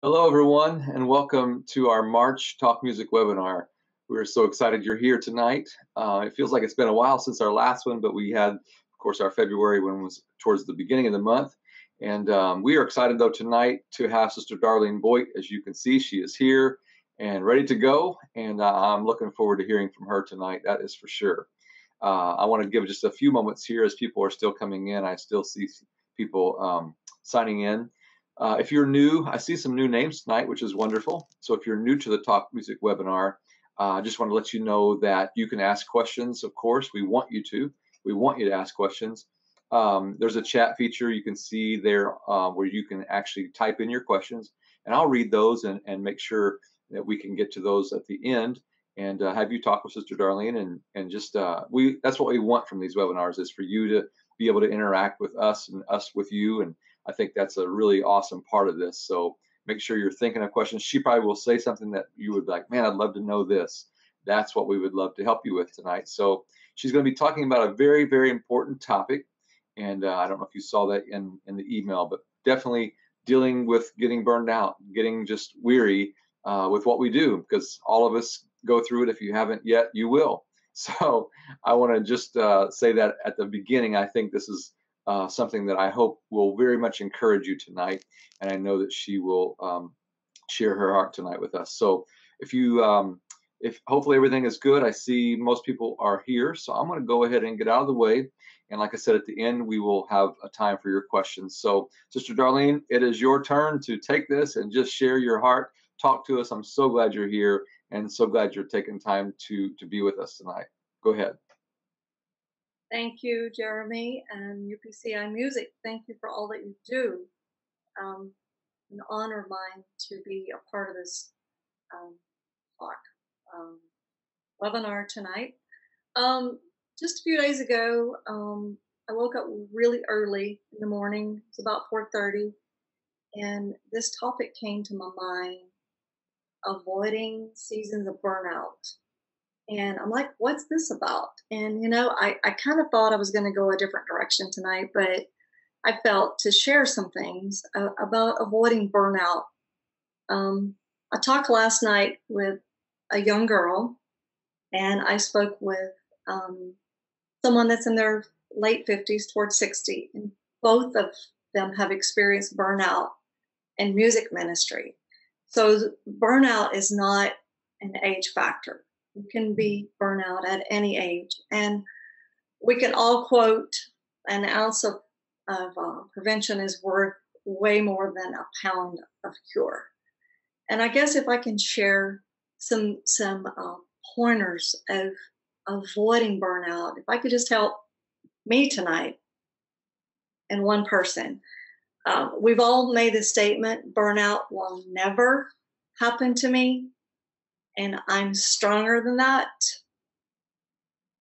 Hello, everyone, and welcome to our March Talk Music Webinar. We're so excited you're here tonight. It feels like it's been a while since our last one, but we had, of course, our February one was towards the beginning of the month. And we are excited, though, tonight to have Sister Darlene Boyte. As you can see, she is here and ready to go. And I'm looking forward to hearing from her tonight, that is for sure. I want to give just a few moments here as people are still coming in. I still see people signing in. If you're new, I see some new names tonight, which is wonderful. So if you're new to the Talk Music Webinar, I just want to let you know that you can ask questions, of course. We want you to. We want you to ask questions. There's a chat feature you can see there where you can actually type in your questions, and I'll read those and make sure that we can get to those at the end and have you talk with Sister Darlene. And just that's what we want from these webinars, is for you to be able to interact with us and us with you. And I think that's a really awesome part of this. So make sure you're thinking of questions. She probably will say something that you would like, man, I'd love to know this. That's what we would love to help you with tonight. So she's going to be talking about a very, very important topic. And I don't know if you saw that in the email, but definitely dealing with getting burned out, getting just weary with what we do, because all of us go through it. If you haven't yet, you will. So I want to just say that at the beginning. I think this is something that I hope will very much encourage you tonight, and I know that she will share her heart tonight with us. So if hopefully everything is good, I see most people are here, so I'm going to go ahead and get out of the way. And like I said, at the end, we will have a time for your questions. So Sister Darlene, it is your turn to take this and just share your heart. Talk to us. I'm so glad you're here and so glad you're taking time to be with us tonight. Go ahead. Thank you, Jeremy, and UPCI Music. Thank you for all that you do. An honor of mine to be a part of this talk webinar tonight. Just a few days ago, I woke up really early in the morning. It's about 4:30, and this topic came to my mind: avoiding seasons of burnout. And I'm like, what's this about? And, I kind of thought I was going to go a different direction tonight, but I felt to share some things about avoiding burnout. I talked last night with a young girl, and I spoke with someone that's in their late 50s towards 60. And both of them have experienced burnout in music ministry. So burnout is not an age factor. You can be burnout at any age. And we can all quote, an ounce of prevention is worth way more than a pound of cure. And I guess if I can share some pointers of avoiding burnout, if I could just help me tonight and one person. We've all made the statement, burnout will never happen to me, and I'm stronger than that.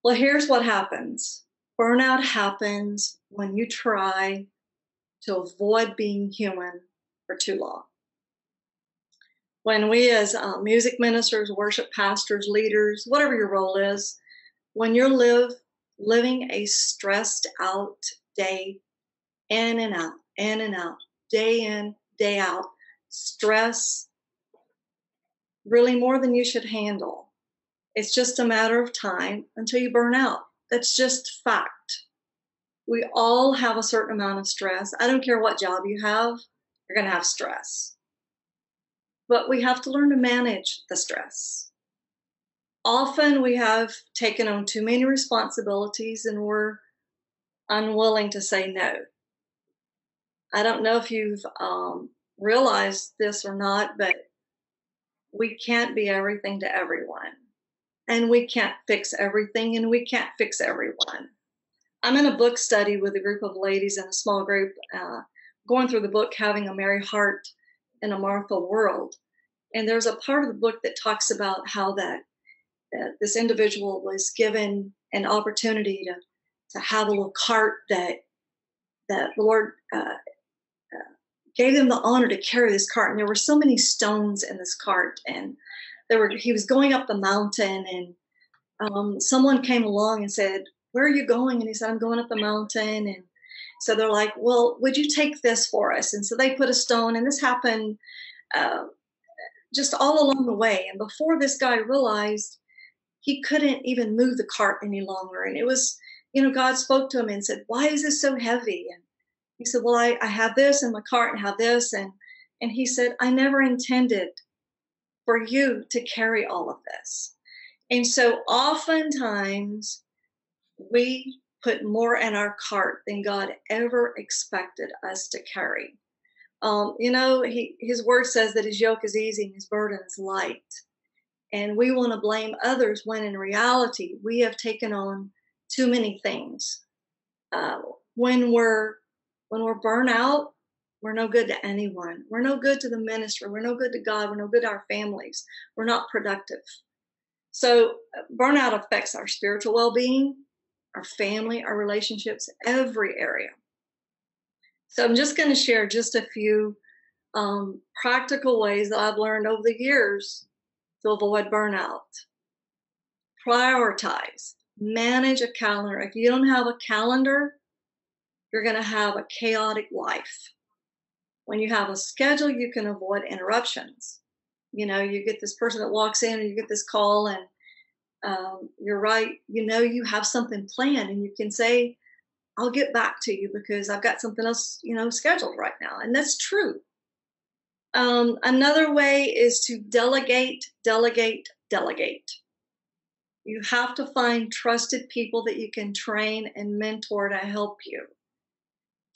Well, here's what happens. Burnout happens when you try to avoid being human for too long. When we as music ministers, worship pastors, leaders, whatever your role is, when you're living a stressed out day in and out, day in, day out, stress, really more than you should handle. It's just a matter of time until you burn out. That's just fact. We all have a certain amount of stress. I don't care what job you have, you're going to have stress. But we have to learn to manage the stress. Often we have taken on too many responsibilities and we're unwilling to say no. I don't know if you've realized this or not, but we can't be everything to everyone. And we can't fix everything, and we can't fix everyone. I'm in a book study with a group of ladies in a small group, going through the book, Having a Merry Heart in a Martha World. And there's a part of the book that talks about how that this individual was given an opportunity to have a little cart that the Lord gave them the honor to carry this cart. And there were so many stones in this cart, and he was going up the mountain, and someone came along and said, "Where are you going?" And he said, "I'm going up the mountain." And so they're like, "Well, would you take this for us?" And so they put a stone, and this happened uh, just all along the way. And before this guy realized he couldn't even move the cart any longer. And it was, God spoke to him and said, "Why is this so heavy?" And he said, "Well, I have this in my cart and have this." And he said, "I never intended for you to carry all of this." And so oftentimes we put more in our cart than God ever expected us to carry. His word says that his yoke is easy and his burden is light. And we want to blame others when in reality we have taken on too many things. Uh, when we're burnt out, we're no good to anyone. We're no good to the ministry. We're no good to God. We're no good to our families. We're not productive. So burnout affects our spiritual well-being, our family, our relationships, every area. So I'm just going to share just a few practical ways that I've learned over the years to avoid burnout. Prioritize, manage a calendar. If you don't have a calendar, you're going to have a chaotic life. When you have a schedule, you can avoid interruptions. You get this person that walks in and you get this call and you're right. You have something planned and you can say, "I'll get back to you because I've got something else, scheduled right now." And that's true. Another way is to delegate, delegate, delegate. You have to find trusted people that you can train and mentor to help you.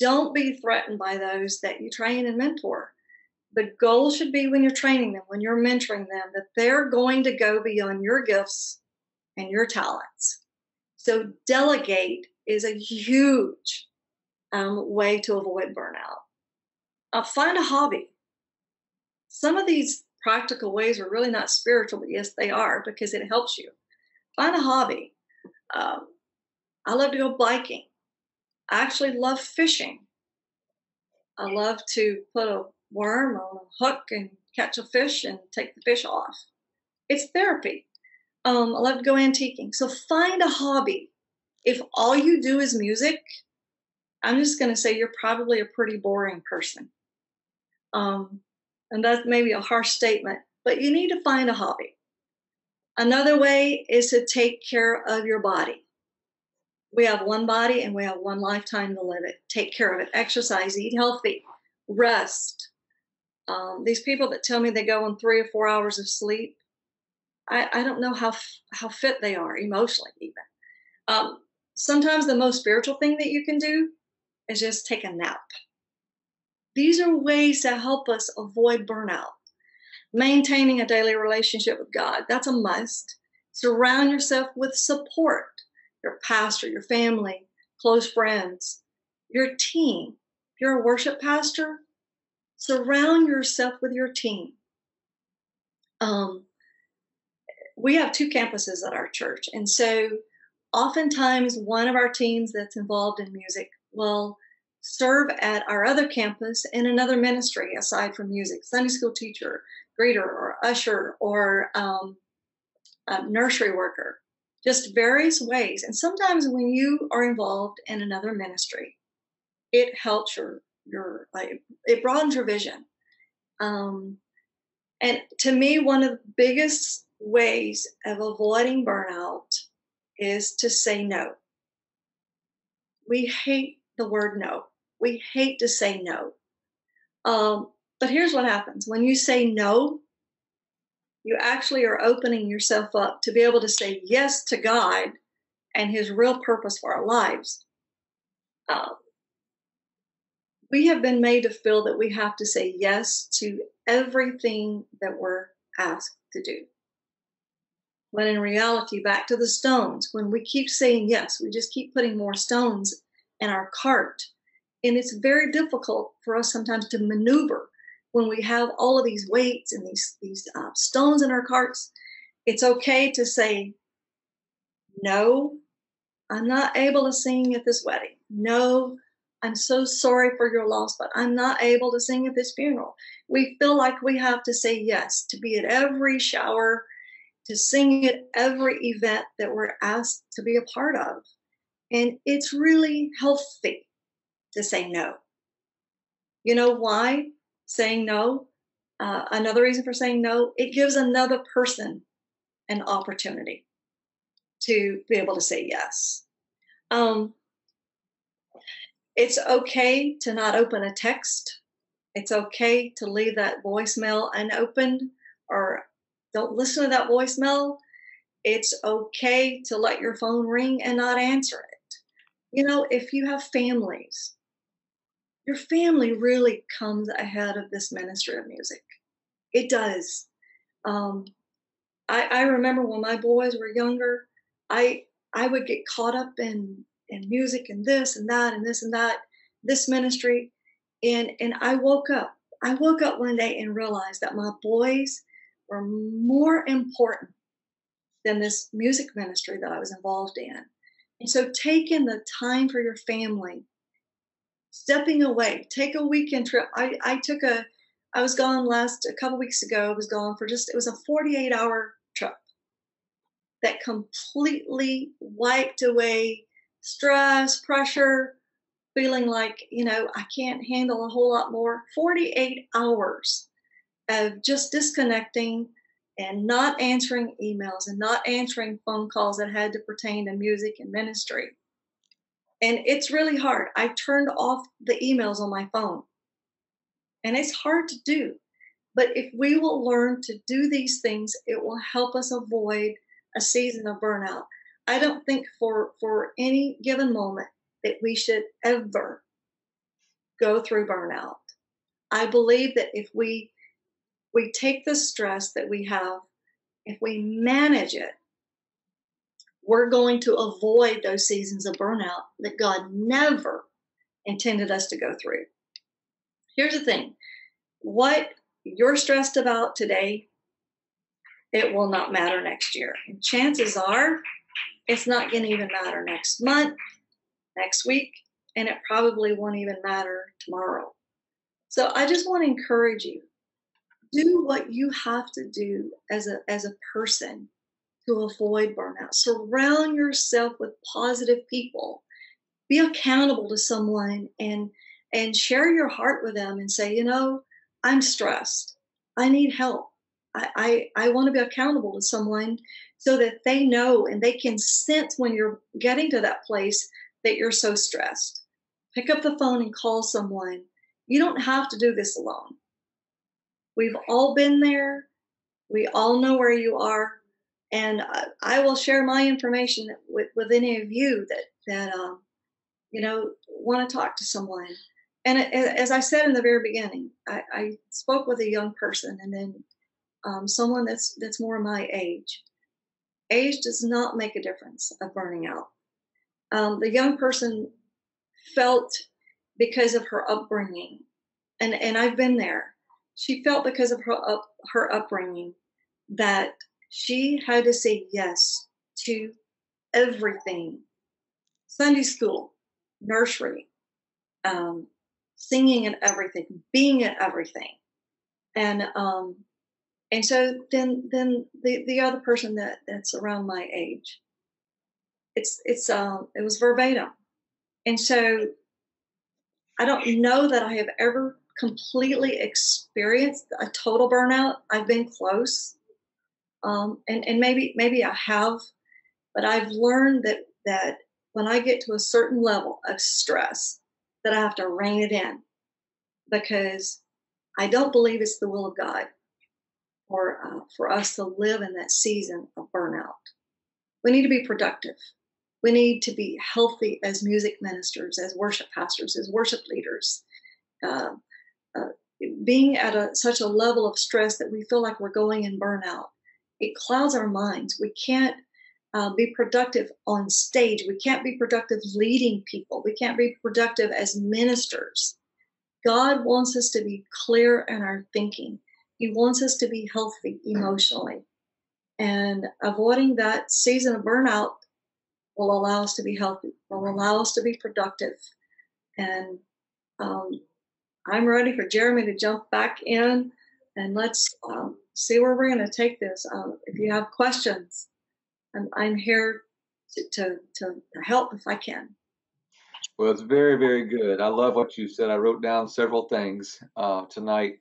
Don't be threatened by those that you train and mentor. The goal should be when you're training them, when you're mentoring them, that they're going to go beyond your gifts and your talents. So delegate is a huge way to avoid burnout. Find a hobby. Some of these practical ways are really not spiritual, but yes, they are because it helps you. Find a hobby. I love to go biking. I actually love fishing. I love to put a worm on a hook and catch a fish and take the fish off. It's therapy. I love to go antiquing. So find a hobby. If all you do is music, I'm just going to say you're probably a pretty boring person. And that's maybe a harsh statement, but you need to find a hobby. Another way is to take care of your body. We have one body and we have one lifetime to live it. Take care of it. Exercise, eat healthy, rest. These people that tell me they go on 3 or 4 hours of sleep, I don't know how fit they are emotionally even. Sometimes the most spiritual thing that you can do is just take a nap. These are ways to help us avoid burnout. Maintaining a daily relationship with God, that's a must. Surround yourself with support. Your pastor, your family, close friends, your team. If you're a worship pastor, surround yourself with your team. We have 2 campuses at our church. And so oftentimes one of our teams that's involved in music will serve at our other campus in another ministry aside from music, Sunday school teacher, greeter, or usher, or a nursery worker, just various ways. And sometimes when you are involved in another ministry, it helps it broadens your vision. And to me, one of the biggest ways of avoiding burnout is to say no. We hate the word no. We hate to say no. But here's what happens. When you say no, you actually are opening yourself up to be able to say yes to God and his real purpose for our lives. We have been made to feel that we have to say yes to everything that we're asked to do. When in reality, back to the stones, when we keep saying yes, we just keep putting more stones in our cart. And it's very difficult for us sometimes to maneuver when we have all of these weights and these stones in our carts. It's okay to say, "No, I'm not able to sing at this wedding. No, I'm so sorry for your loss, but I'm not able to sing at this funeral." We feel like we have to say yes to be at every shower, to sing at every event that we're asked to be a part of. And it's really healthy to say no. You know why saying no? Another reason for saying no, it gives another person an opportunity to be able to say yes. It's okay to not open a text. It's okay to leave that voicemail unopened or don't listen to that voicemail. It's okay to let your phone ring and not answer it. You know, if you have families, your family really comes ahead of this ministry of music. It does. Um, I remember when my boys were younger, I I would get caught up in music and this and that and this and that, this ministry, and I woke up. I woke up one day and realized that my boys were more important than this music ministry that I was involved in. And so taking the time for your family, stepping away, take a weekend trip. I was gone a couple weeks ago. I was gone for it was a 48-hour trip that completely wiped away stress, pressure, feeling like, I can't handle a whole lot more. 48 hours of just disconnecting and not answering emails and not answering phone calls that had to pertain to music and ministry. And it's really hard. I turned off the emails on my phone, and it's hard to do. But if we will learn to do these things, it will help us avoid a season of burnout. I don't think for any given moment that we should ever go through burnout. I believe that if we take the stress that we have, if we manage it, we're going to avoid those seasons of burnout that God never intended us to go through. Here's the thing: what you're stressed about today, it will not matter next year. And chances are it's not going to even matter next month, next week, and it probably won't even matter tomorrow. So I just want to encourage you, do what you have to do as a person to avoid burnout. Surround yourself with positive people. Be accountable to someone and share your heart with them and say, I'm stressed. I need help. I want to be accountable to someone so that they know and they can sense when you're getting to that place that you're so stressed. Pick up the phone and call someone. You don't have to do this alone. We've all been there. We all know where you are. And I will share my information with any of you that want to talk to someone. And as I said in the very beginning, I spoke with a young person, and then someone that's more my age. Age does not make a difference of burning out. The young person felt, because of her upbringing, and I've been there. She felt because of her upbringing that she had to say yes to everything: Sunday school, nursery, singing and everything, being at everything. And so then the other person that's around my age, it was verbatim. And so I don't know that I have ever completely experienced a total burnout. I've been close. And maybe I have, but I've learned that when I get to a certain level of stress, that I have to rein it in, because I don't believe it's the will of God for us to live in that season of burnout. We need to be productive. We need to be healthy as music ministers, as worship pastors, as worship leaders. Being at such a level of stress that we feel like we're going in burnout, it clouds our minds. We can't be productive on stage. We can't be productive leading people. We can't be productive as ministers. God wants us to be clear in our thinking. He wants us to be healthy emotionally. And avoiding that season of burnout will allow us to be healthy, will allow us to be productive. And I'm ready for Jeremy to jump back in, and let's see where we're going to take this. If you have questions, I'm here to help if I can. Well, it's very, very good. I love what you said. I wrote down several things tonight.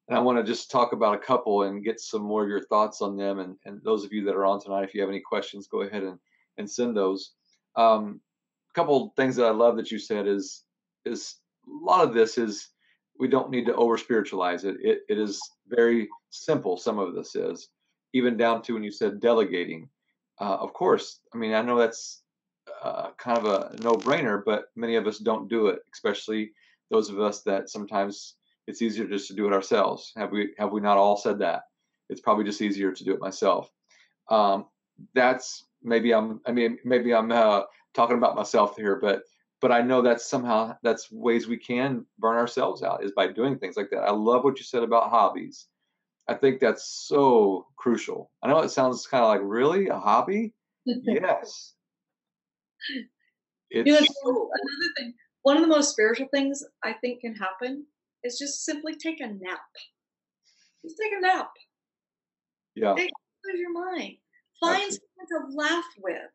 And I want to just talk about a couple and get some more of your thoughts on them. And those of you that are on tonight, if you have any questions, go ahead and send those. A couple things that I love that you said is a lot of this is we don't need to over spiritualize it. It is very simple. Some of this is even down to when you said delegating. Of course, I mean I know that's kind of a no-brainer, but many of us don't do it, especially those of us that sometimes it's easier just to do it ourselves. Have we not all said that? It's probably just easier to do it myself. That's maybe I'm talking about myself here, but I know that's ways we can burn ourselves out is by doing things like that. I love what you said about hobbies. I think that's so crucial. I know it sounds kind of like, really, a hobby? Yes, You know, it's so another thing, one of the most spiritual things I think can happen is just simply take a nap. Just take a nap. yeah. Clear your mind. Find Absolutely. someone to laugh with.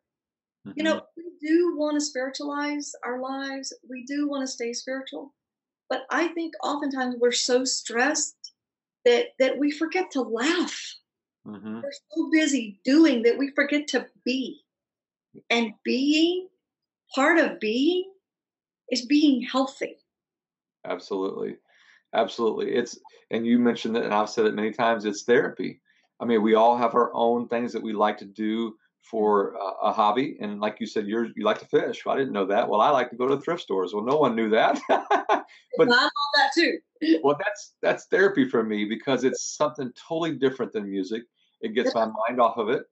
You Hmm. know, we do want to spiritualize our lives. We do want to stay spiritual. But I think oftentimes we're so stressed that we forget to laugh. Hmm. We're so busy doing that we forget to be. And being, part of being is being healthy. Absolutely. Absolutely. And you mentioned it, and I've said it many times, it's therapy. I mean, we all have our own things that we like to do for a hobby. And like you said, you like to fish. Well, I didn't know that. Well, I like to go to thrift stores. Well, no one knew that. But I love that too. well, that's therapy for me because it's something totally different than music. It gets my mind off of it,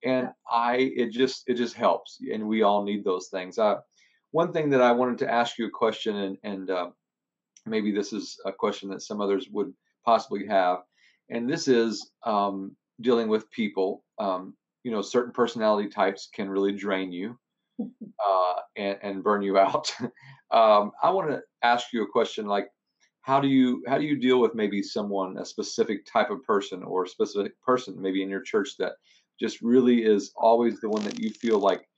and it just helps. And we all need those things. One thing that I wanted to ask you a question, and maybe this is a question that some others would possibly have, and this is dealing with people. Certain personality types can really drain you and burn you out. I want to ask you a question like, how do you deal with maybe a specific type of person or a specific person maybe in your church that just really is always the one that you feel like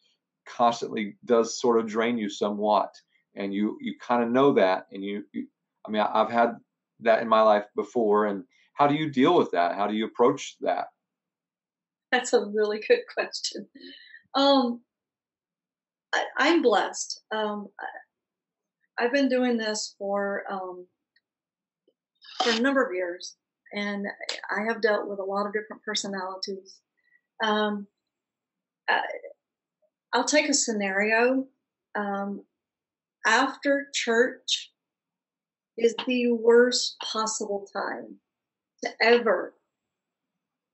constantly does sort of drain you somewhat, and you kind of know that, and I mean, I've had that in my life before, and how do you deal with that? How do you approach that? That's a really good question. Um, I'm blessed. I've been doing this for a number of years, and I have dealt with a lot of different personalities. Um, I, I'll take a scenario. Um, After church is the worst possible time to ever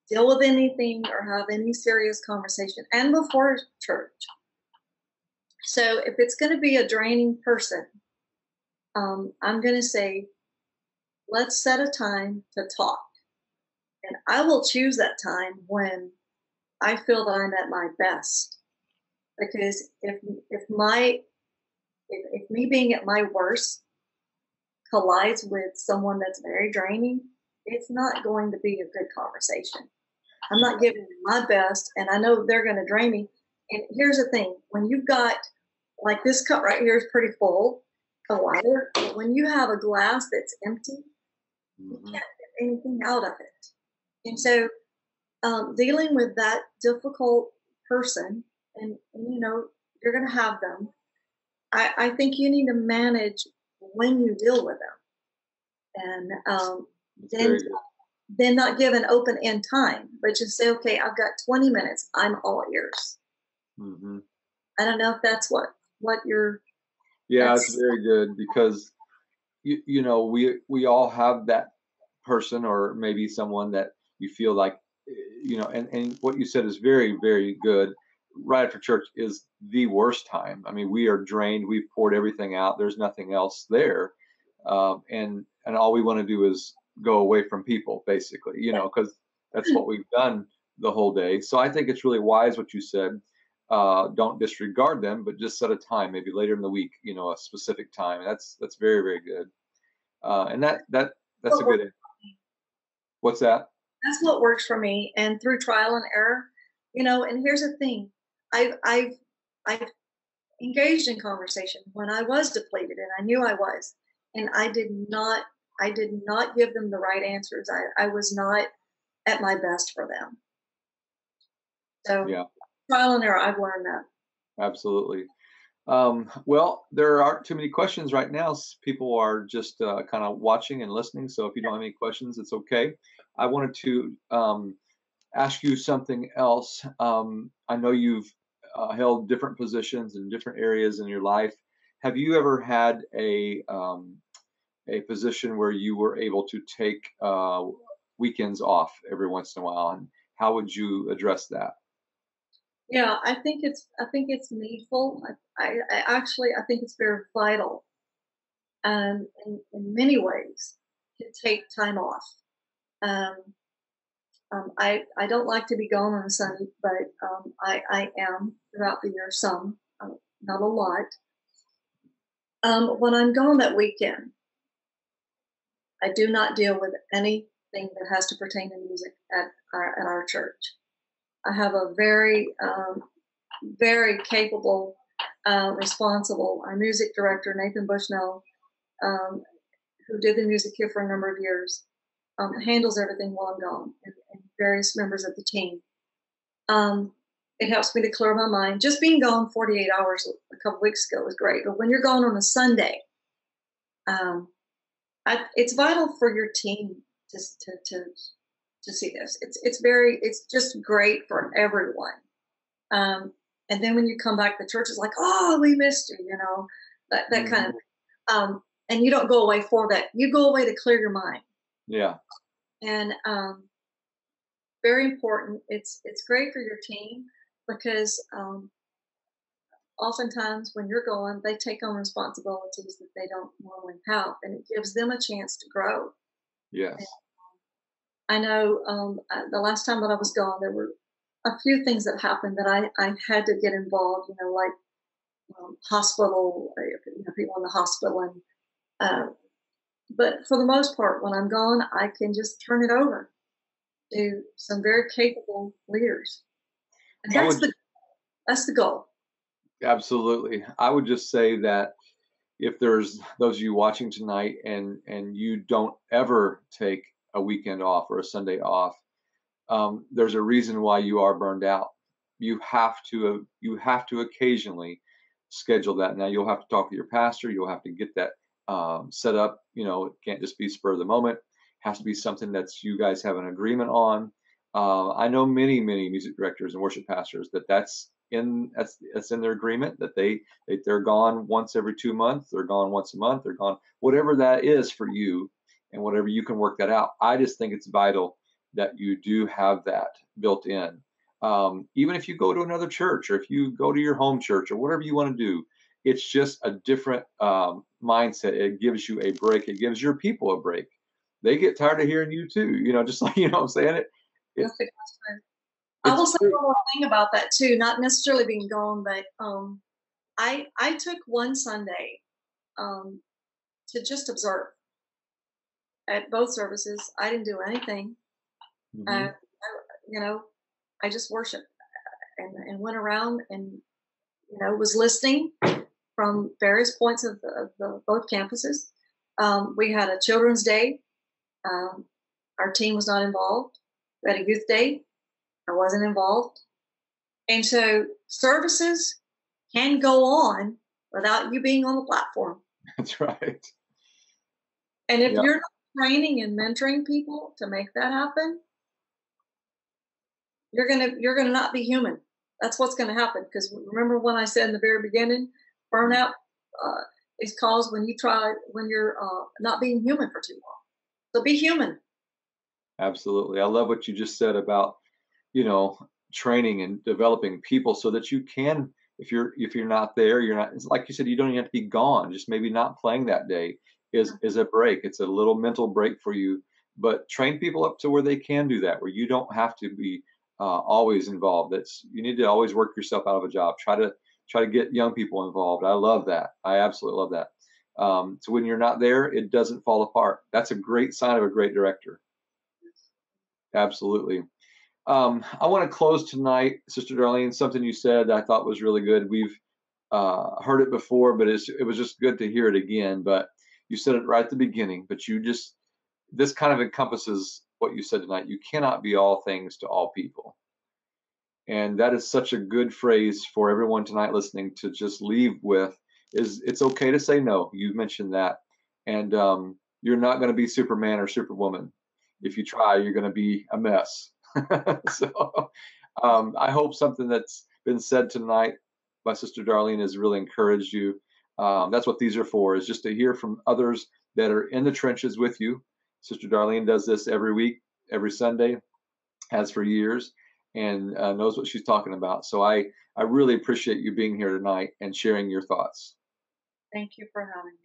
deal with anything or have any serious conversation, and before church. So if it's going to be a draining person, I'm going to say, let's set a time to talk. And I will choose that time when I feel that I'm at my best. Because if me being at my worst collides with someone that's very draining, it's not going to be a good conversation. I'm not giving them my best, and I know they're going to drain me. And here's the thing: when you've got, like, this cup right here is pretty full, a water, but when you have a glass that's empty, you Hmm. can't get anything out of it. And so, dealing with that difficult person, and you're going to have them. I think you need to manage when you deal with them, and It's then very good. not give an open end time, but just say, okay, I've got 20 minutes. I'm all ears. Hmm. I don't know if that's what you're. Yeah, it's That's very good because we all have that person or maybe someone that you feel like and what you said is very, very good. Right after church is the worst time. I mean, we are drained, we've poured everything out, there's nothing else there. And all we want to do is go away from people, basically, because that's what we've done the whole day. So I think it's really wise what you said. Don't disregard them, but just set a time, maybe later in the week, a specific time. That's very, very good. And that's a what works. good. What's that? That's what works for me, and through trial and error, And here's the thing: I've engaged in conversation when I was depleted, and I knew I was, and I did not. I did not give them the right answers. I was not at my best for them. So Yeah, trial and error, I've learned that. absolutely. Well, there aren't too many questions right now. People are just kind of watching and listening. So if you don't have any questions, it's okay. I wanted to ask you something else. I know you've held different positions in different areas in your life. Have you ever had a position where you were able to take weekends off every once in a while, and how would you address that? Yeah, I think it's needful. I actually I think it's very vital, in many ways, to take time off. Um, I don't like to be gone on a Sunday, but I am throughout the year some, not a lot. When I'm gone that weekend, I do not deal with anything that has to pertain to music at our church. I have a very capable, responsible, our music director, Nathan Bushnell, um, who did the music here for a number of years, handles everything while I'm gone, and various members of the team. It helps me to clear my mind. Just being gone 48 hours a couple weeks ago was great, but when you're gone on a Sunday, um, it's vital for your team to see this. It's just great for everyone. And then when you come back, the church is like, oh, we missed you, that kind of, and you don't go away for that. You go away to clear your mind. Yeah, And very important. It's great for your team because oftentimes when you're going, they take on responsibilities that they don't normally have, and it gives them a chance to grow. yes, And I know the last time that I was gone, there were a few things that happened that I had to get involved, like hospital, people in the hospital. But for the most part, when I'm gone, I can just turn it over to some very capable leaders. And I would that's the goal. absolutely. I would just say that if there's those of you watching tonight and you don't ever take a weekend off or a Sunday off, there's a reason why you are burned out. You have to occasionally schedule that. Now you'll have to talk to your pastor. You'll have to get that set up. It can't just be spur of the moment. It has to be something that's you guys have an agreement on. I know many music directors and worship pastors that's in their agreement that they're gone once every 2 months. They're gone once a month. They're gone whatever that is for you, and whatever you can work that out. I just think it's vital that you do have that built in. Even if you go to another church, or if you go to your home church, or whatever you want to do, it's just a different mindset. It gives you a break. It gives your people a break. They get tired of hearing you too, just like, what I'm saying. That's the question. I will say one more thing about that too, not necessarily being gone, but I took one Sunday to just observe at both services. I didn't do anything. Mm-hmm. I just worshiped and went around and was listening from various points of both campuses. We had a children's day. Our team was not involved. We had a youth day. I wasn't involved. And so services can go on without you being on the platform. That's right. And if you're not training and mentoring people to make that happen, you're gonna not be human. That's what's gonna happen. Because remember when I said in the very beginning, burnout is caused when you're not being human for too long. So be human. Absolutely. I love what you just said about, training and developing people so that you can, if you're not there, you're not, it's like you said, you don't even have to be gone. Just maybe not playing that day is a break. It's a little mental break for you, but train people up to where they can do that, where you don't have to be always involved. You need to always work yourself out of a job. Try to get young people involved. I love that. I absolutely love that. So when you're not there, it doesn't fall apart. That's a great sign of a great director. Absolutely. I want to close tonight, Sister Darlene. Something you said I thought was really good. We've heard it before, but it was just good to hear it again. But You said it right at the beginning, but this kind of encompasses what you said tonight. You cannot be all things to all people. And that is such a good phrase for everyone tonight listening to just leave with, is it's okay to say no. You mentioned that. And you're not going to be Superman or Superwoman. If you try, you're going to be a mess. So I hope something that's been said tonight by Sister Darlene has really encouraged you. That's what these are for, is just to hear from others that are in the trenches with you. Sister Darlene does this every week, every Sunday, has for years, and knows what she's talking about. So I really appreciate you being here tonight and sharing your thoughts. Thank you for having me.